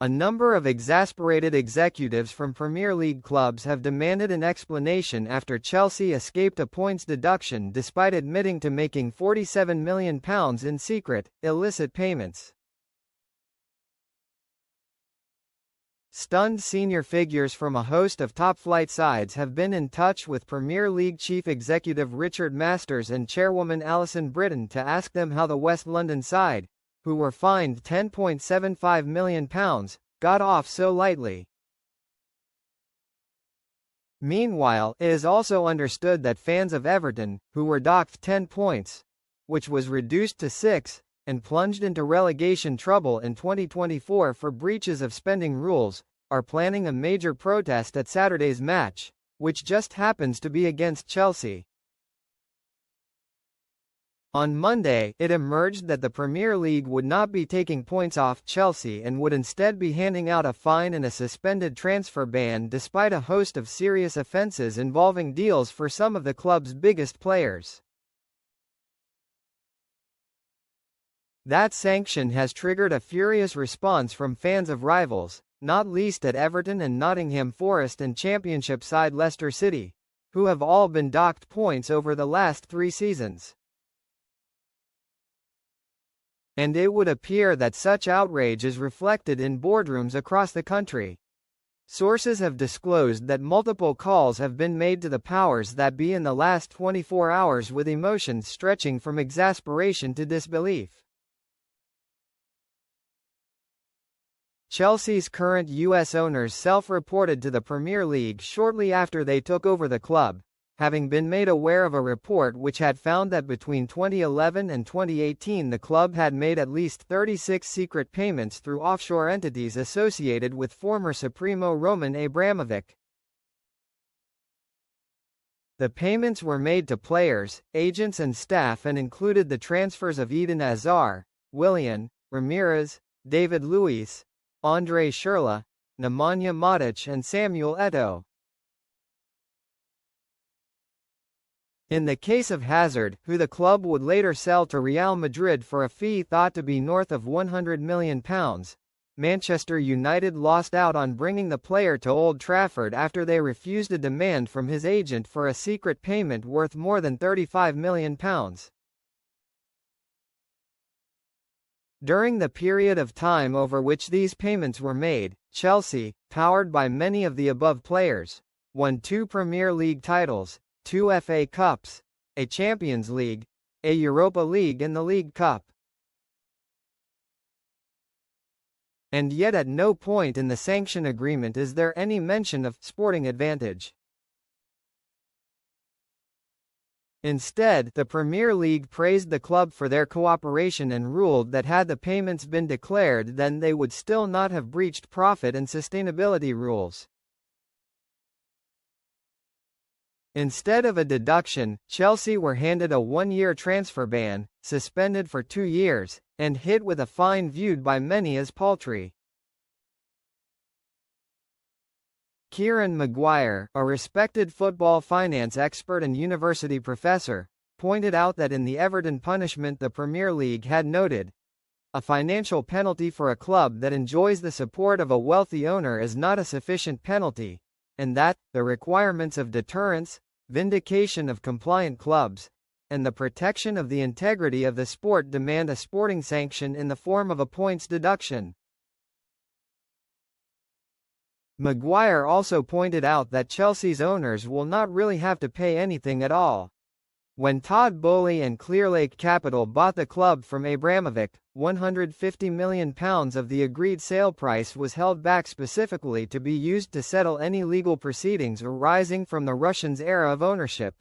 A number of exasperated executives from Premier League clubs have demanded an explanation after Chelsea escaped a points deduction despite admitting to making £47 million in secret, illicit payments. Stunned senior figures from a host of top-flight sides have been in touch with Premier League chief executive Richard Masters and chairwoman Alison Britton to ask them how the West London side, who were fined £10.75 million, got off so lightly. Meanwhile, it is also understood that fans of Everton, who were docked 10 points, which was reduced to 6, and plunged into relegation trouble in 2024 for breaches of spending rules, are planning a major protest at Saturday's match, which just happens to be against Chelsea. On Monday, it emerged that the Premier League would not be taking points off Chelsea and would instead be handing out a fine and a suspended transfer ban despite a host of serious offences involving deals for some of the club's biggest players. That sanction has triggered a furious response from fans of rivals, not least at Everton and Nottingham Forest and Championship side Leicester City, who have all been docked points over the last 3 seasons. And it would appear that such outrage is reflected in boardrooms across the country. Sources have disclosed that multiple calls have been made to the powers that be in the last 24 hours with emotions stretching from exasperation to disbelief. Chelsea's current U.S. owners self-reported to the Premier League shortly after they took over the club, having been made aware of a report which had found that between 2011 and 2018 the club had made at least 36 secret payments through offshore entities associated with former Supremo Roman Abramovich. The payments were made to players, agents and staff and included the transfers of Eden Hazard, Willian, Ramirez, David Luiz, Andre Schürrle, Nemanja Matic and Samuel Eto'o. In the case of Hazard, who the club would later sell to Real Madrid for a fee thought to be north of £100 million, Manchester United lost out on bringing the player to Old Trafford after they refused a demand from his agent for a secret payment worth more than £35 million. During the period of time over which these payments were made, Chelsea, powered by many of the above players, won 2 Premier League titles, 2 FA Cups, a Champions League, a Europa League and the League Cup. And yet at no point in the sanction agreement is there any mention of sporting advantage. Instead, the Premier League praised the club for their cooperation and ruled that had the payments been declared then they would still not have breached profit and sustainability rules. Instead of a deduction, Chelsea were handed a 1-year transfer ban, suspended for 2 years, and hit with a fine viewed by many as paltry. Kieran Maguire, a respected football finance expert and university professor, pointed out that in the Everton punishment the Premier League had noted, a financial penalty for a club that enjoys the support of a wealthy owner is not a sufficient penalty, and that, the requirements of deterrence, vindication of compliant clubs, and the protection of the integrity of the sport demand a sporting sanction in the form of a points deduction. Maguire also pointed out that Chelsea's owners will not really have to pay anything at all. When Todd Boehly and Clearlake Capital bought the club from Abramovich, £150 million of the agreed sale price was held back specifically to be used to settle any legal proceedings arising from the Russians' era of ownership.